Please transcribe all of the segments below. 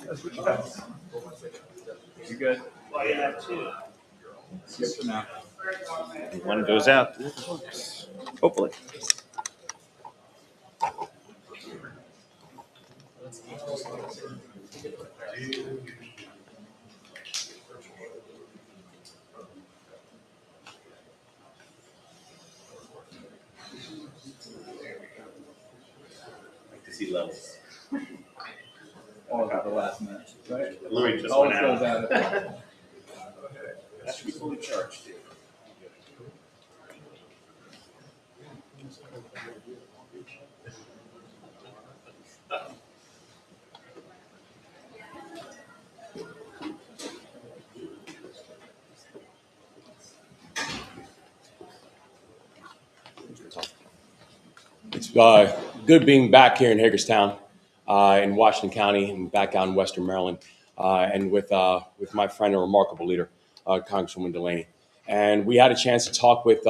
You good? Oh, you have two. Good for now. One goes out. Hopefully. Like to see levels. All at the last minute, right? Louis just Always went goes out. out. That should be fully charged. It's good being back here in Hagerstown, in Washington County, and back out in Western Maryland, and with my friend and remarkable leader, Congresswoman Delaney. And we had a chance to talk with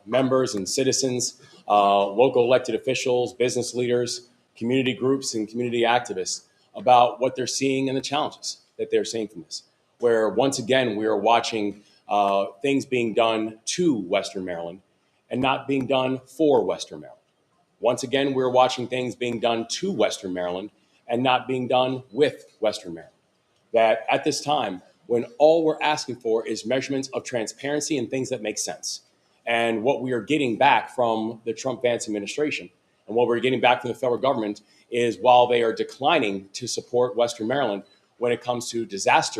members and citizens, local elected officials, business leaders, community groups, and community activists about what they're seeing and the challenges that they're seeing from this. Where once again we are watching things being done to Western Maryland and not being done for Western Maryland. Once again, we're watching things being done to Western Maryland and not being done with Western Maryland. That at this time, when all we're asking for is measurements of transparency and things that make sense. And what we are getting back from the Trump-Vance administration and what we're getting back from the federal government is while they are declining to support Western Maryland when it comes to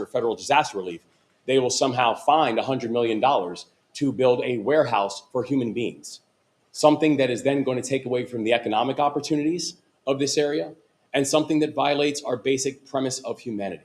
federal disaster relief, they will somehow find $100 million to build a warehouse for human beings. Something that is then going to take away from the economic opportunities of this area and something that violates our basic premise of humanity.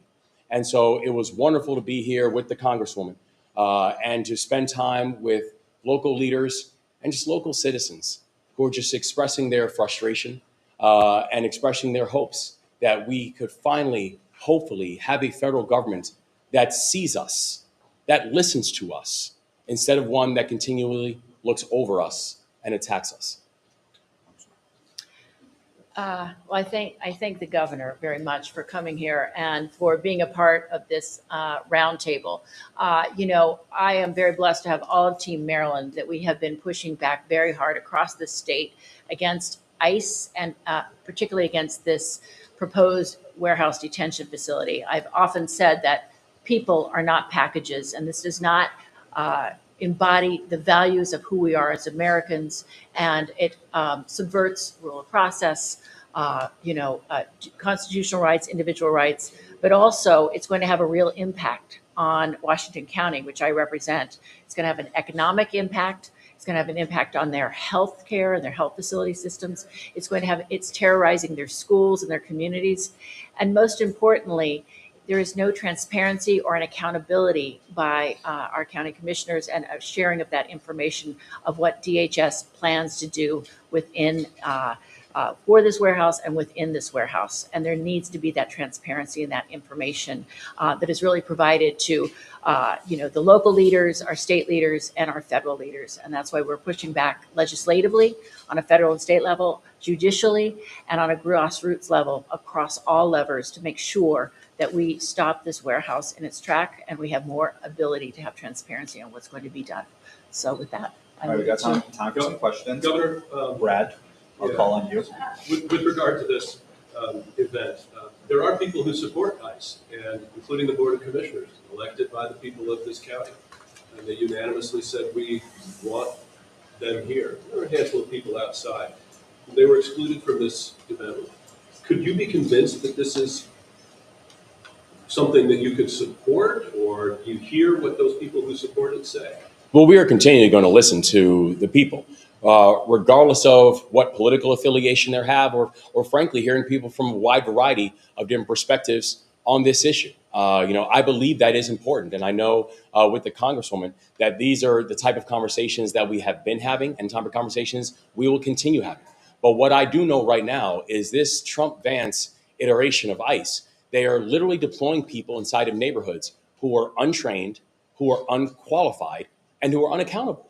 And so it was wonderful to be here with the Congresswoman and to spend time with local leaders and just local citizens who are just expressing their frustration and expressing their hopes that we could finally, hopefully, have a federal government that sees us, that listens to us, instead of one that continually looks over us and attacks us. Well, I thank the governor very much for coming here and for being a part of this roundtable. I am very blessed to have all of Team Maryland that we have been pushing back very hard across the state against ICE and particularly against this proposed warehouse detention facility. I've often said that people are not packages, and this does not embody the values of who we are as Americans, and it subverts rule of process, constitutional rights, individual rights, but also it's going to have a real impact on Washington County, which I represent. It's going to have an economic impact. It's going to have an impact on their health care and their health facility systems. It's terrorizing their schools and their communities. And most importantly, there is no transparency or an accountability by our county commissioners and a sharing of that information of what DHS plans to do within for this warehouse and within this warehouse. And there needs to be that transparency and that information that is really provided to the local leaders, our state leaders, and our federal leaders. And that's why we're pushing back legislatively on a federal and state level, judicially, and on a grassroots level across all levers to make sure that we stop this warehouse in its track and we have more ability to have transparency on what's going to be done. So with that, All right, we got time for some questions. Governor, Brad, I'll call on you. with regard to this event, there are people who support ICE, and including the Board of Commissioners, elected by the people of this county. And they unanimously said, we want them here. There were a handful of people outside. They were excluded from this event. Could you be convinced that this is something that you could support, or do you hear what those people who support it say? Well, we are continually going to listen to the people, regardless of what political affiliation they have, or frankly, hearing people from a wide variety of different perspectives on this issue. I believe that is important. And I know with the Congresswoman that these are the type of conversations that we have been having and type of conversations we will continue having. But what I do know right now is this Trump-Vance iteration of ICE, they are literally deploying people inside of neighborhoods who are untrained, who are unqualified, and who are unaccountable.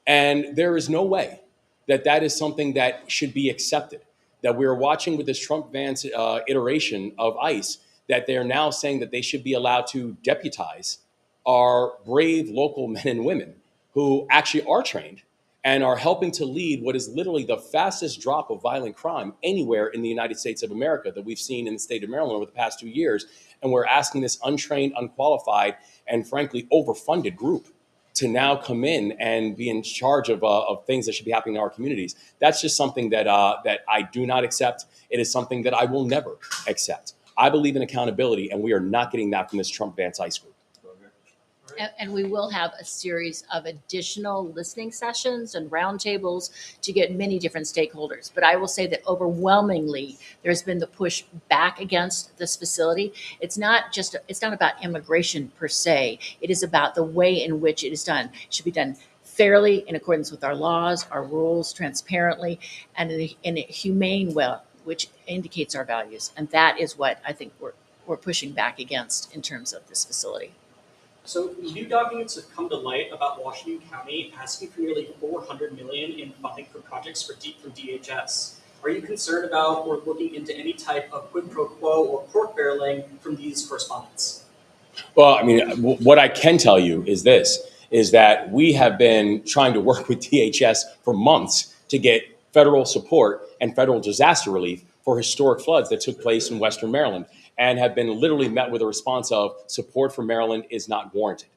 And there is no way that that is something that should be accepted, that we're watching with this Trump-Vance iteration of ICE, that they're now saying that they should be allowed to deputize our brave local men and women who actually are trained and are helping to lead what is literally the fastest drop of violent crime anywhere in the United States of America that we've seen in the state of Maryland over the past 2 years. And we're asking this untrained, unqualified, and frankly, overfunded group to now come in and be in charge of things that should be happening in our communities. That's just something that I do not accept. It is something that I will never accept. I believe in accountability, and we are not getting that from this Trump-Vance ICE group. And we will have a series of additional listening sessions and roundtables to get many different stakeholders. But I will say that overwhelmingly, there's been the push back against this facility. It's not about immigration per se. It is about the way in which it is done. It should be done fairly, in accordance with our laws, our rules, transparently, and in a humane way, which indicates our values. And that is what I think we're pushing back against in terms of this facility. So new documents have come to light about Washington County asking for nearly $400 million in funding for projects from DHS. Are you concerned about or looking into any type of quid pro quo or pork barreling from these correspondents? Well, I mean, what I can tell you is this, is that we have been trying to work with DHS for months to get federal support and federal disaster relief for historic floods that took place in Western Maryland, and have been literally met with a response of support for Maryland is not warranted.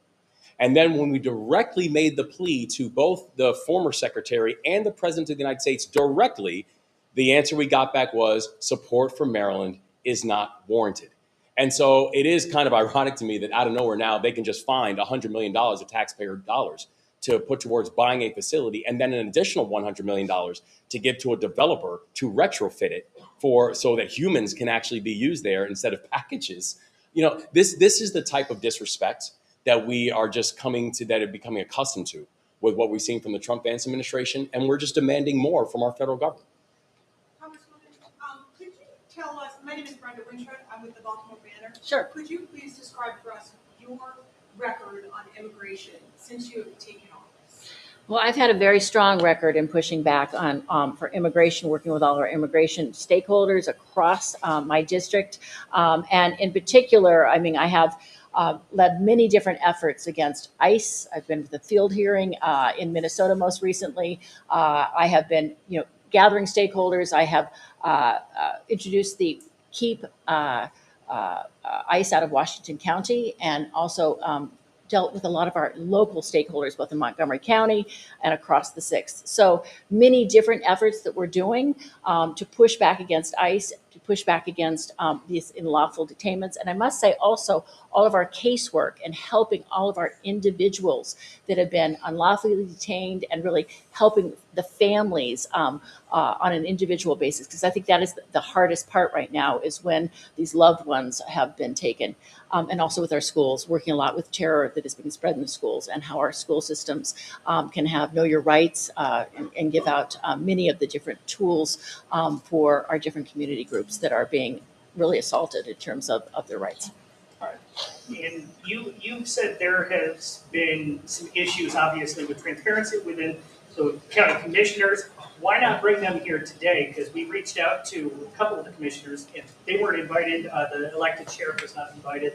And then when we directly made the plea to both the former secretary and the president of the United States directly, the answer we got back was support for Maryland is not warranted. And so it is kind of ironic to me that out of nowhere now they can just find $100 million of taxpayer dollars to put towards buying a facility, and then an additional $100 million to give to a developer to retrofit it so that humans can actually be used there instead of packages. You know, this is the type of disrespect that we are just becoming accustomed to with what we've seen from the Trump-Vance administration, and we're just demanding more from our federal government. Congresswoman, could you tell us, my name is Brenda Winshut, I'm with the Baltimore Banner. Sure. Could you please describe for us your record on immigration since you have taken office? Well, I've had a very strong record in pushing back on for immigration, working with all our immigration stakeholders across my district. And in particular, I mean, I have led many different efforts against ICE. I've been to the field hearing in Minnesota most recently. I have been, gathering stakeholders. I have introduced the Keep ICE out of Washington County, and also dealt with a lot of our local stakeholders, both in Montgomery County and across the 6th. So many different efforts that we're doing to push back against ICE, to push back against these unlawful detainments. And I must say also all of our casework and helping all of our individuals that have been unlawfully detained, and really helping the families on an individual basis. Because I think that is the hardest part right now, is when these loved ones have been taken. And also with our schools, working a lot with terror that is being spread in the schools, and how our school systems can have Know Your Rights and give out many of the different tools for our different community groups that are being really assaulted in terms of their rights. And you said there has been some issues, obviously, with transparency within the county commissioners. Why not bring them here today? Because we reached out to a couple of the commissioners, and they weren't invited. The elected sheriff was not invited.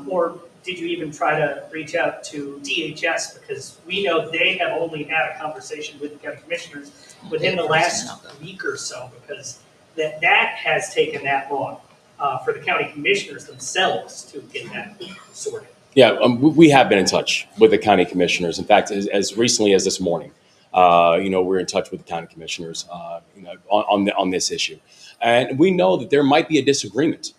Or did you even try to reach out to DHS? Because we know they have only had a conversation with the county commissioners within the last week or so, because that has taken that long for the county commissioners themselves to get that sorted. Yeah, we have been in touch with the county commissioners. In fact, as recently as this morning, we're in touch with the county commissioners, on this issue, and we know that there might be a disagreement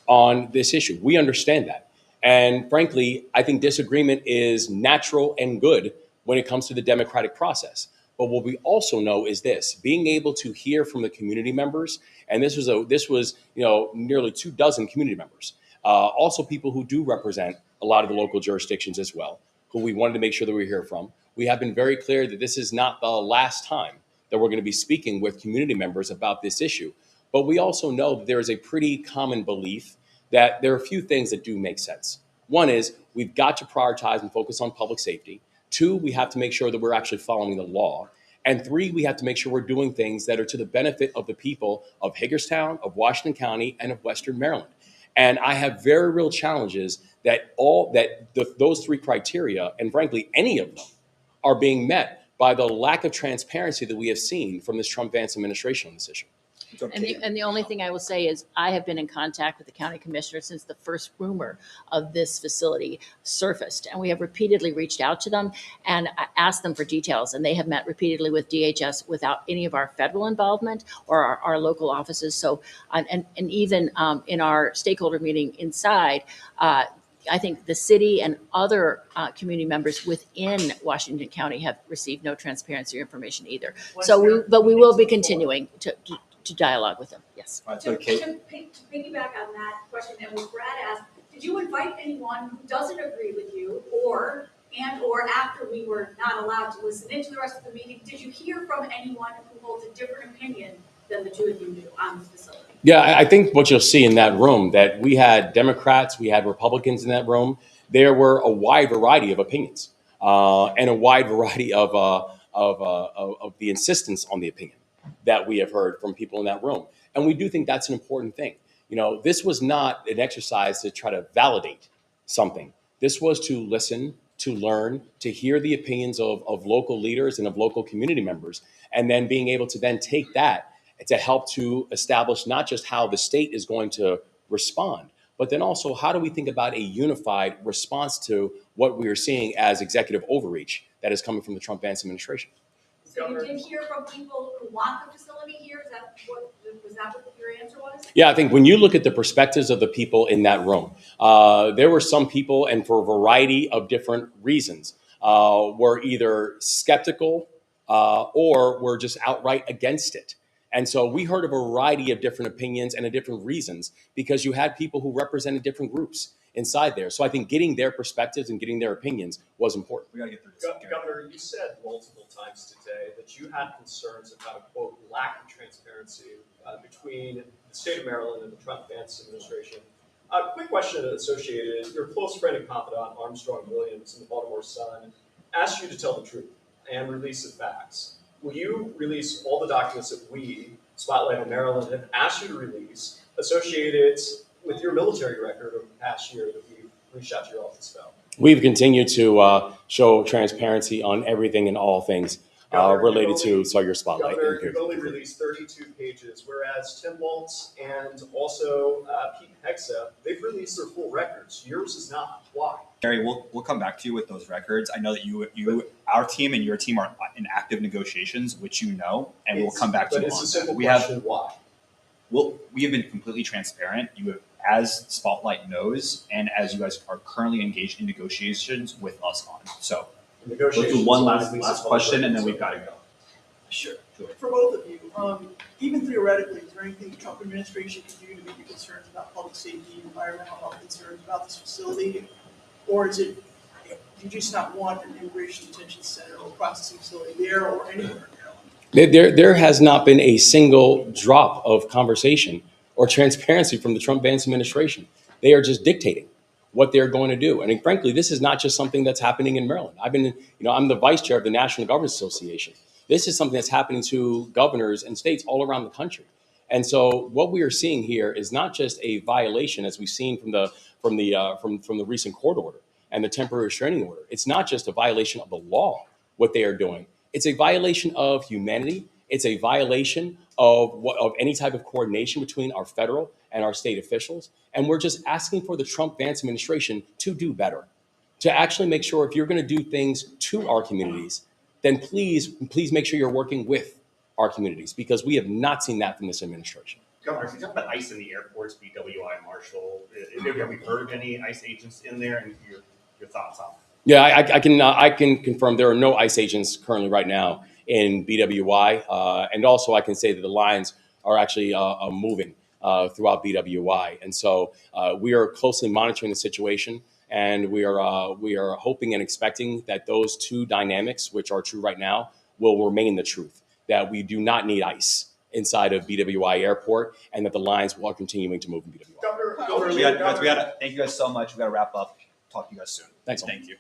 on this issue. We understand that, and frankly, I think disagreement is natural and good when it comes to the democratic process. But what we also know is this: being able to hear from the community members, and this was nearly 24 community members, also people who do represent a lot of the local jurisdictions as well, who we wanted to make sure that we hear from. We have been very clear that this is not the last time that we're going to be speaking with community members about this issue. But we also know that there is a pretty common belief that there are a few things that do make sense. One is we've got to prioritize and focus on public safety. 2, we have to make sure that we're actually following the law. And 3, we have to make sure we're doing things that are to the benefit of the people of Hagerstown, of Washington County, and of Western Maryland. And I have very real challenges that those three criteria, and frankly, any of them, are being met by the lack of transparency that we have seen from this Trump-Vance administration on this issue. And the only thing I will say is I have been in contact with the county commissioner since the first rumor of this facility surfaced. And we have repeatedly reached out to them and asked them for details. And they have met repeatedly with DHS without any of our federal involvement or our local offices. So, and even in our stakeholder meeting inside, I think the city and other community members within Washington County have received no transparency or information either. But we will be continuing to dialogue with them. Yes. Right, To so Kate, piggyback on that question that was Brad asked, did you invite anyone who doesn't agree with you or after we were not allowed to listen into the rest of the meeting, did you hear from anyone who holds a different opinion than the two of you do on this facility? Yeah, I think what you'll see in that room, that we had Democrats, we had Republicans in that room. There were a wide variety of opinions and a wide variety of the insistence on the opinion that we have heard from people in that room. And we do think that's an important thing. You know, this was not an exercise to try to validate something. This was to listen, to learn, to hear the opinions of local leaders and of local community members, and then being able to then take that to help to establish not just how the state is going to respond, but then also how do we think about a unified response to what we are seeing as executive overreach that is coming from the Trump-Vance administration. So you did hear from people who want the facility here? Was that what your answer was? Yeah, I think when you look at the perspectives of the people in that room, there were some people, and for a variety of different reasons, were either skeptical or were just outright against it. And so we heard a variety of different opinions and different reasons because you had people who represented different groups inside there. So I think getting their perspectives and getting their opinions was important. we gotta get through this. Governor, you said multiple times today that you had concerns about a quote lack of transparency between the state of Maryland and the Trump-Vance administration. Quick question associated. Your close friend and confidant, Armstrong Williams, in the Baltimore Sun, asked you to tell the truth and release the facts. Will you release all the documents that we, Spotlight on Maryland, have asked you to release associated with your military record over the past year that we've reached out to your office about? We've continued to show transparency on everything and all things related to your Spotlight. Governor, you've only released 32 pages, whereas Tim Waltz and also Pete Hegseth, they've released their full records. Yours is not. Why? Gary, we'll come back to you with those records. I know that our team and your team are in active negotiations, which you know, and we'll come back to you on that. But it's a simple question, why? We have been completely transparent. You have, as Spotlight knows, and as you guys are currently engaged in negotiations with us on. So let's do one last question, and then we've got to go. Sure. For both of you, even theoretically, is there anything the Trump administration can do to meet your concerns about public safety, environmental health concerns about this facility? Or is it, do you just not want an immigration detention center or processing facility there or anywhere in Maryland? There has not been a single drop of conversation or transparency from the Trump-Vance administration. They are just dictating what they're going to do. And frankly, this is not just something that's happening in Maryland. I'm the vice chair of the National Governors Association. This is something that's happening to governors and states all around the country. And so what we are seeing here is not just a violation, as we've seen from the recent court order and the temporary restraining order. It's not just a violation of the law, what they are doing. It's a violation of humanity. It's a violation of any type of coordination between our federal and our state officials. And we're just asking for the Trump-Vance administration to do better, to actually make sure if you're going to do things to our communities, then please make sure you're working with our communities, because we have not seen that from this administration. Governor, can you talk about ICE in the airports, BWI, Marshall? Have we heard of any ICE agents in there, and your thoughts on it? Yeah, I can confirm there are no ICE agents currently right now in BWI, and also I can say that the lines are actually moving throughout BWI, and so we are closely monitoring the situation, and we are hoping and expecting that those two dynamics, which are true right now, will remain the truth. That we do not need ICE inside of BWI Airport, and that the lines will continue to move in BWI. Governor, thank you guys so much. We got to wrap up. Talk to you guys soon. Thanks. Thank you.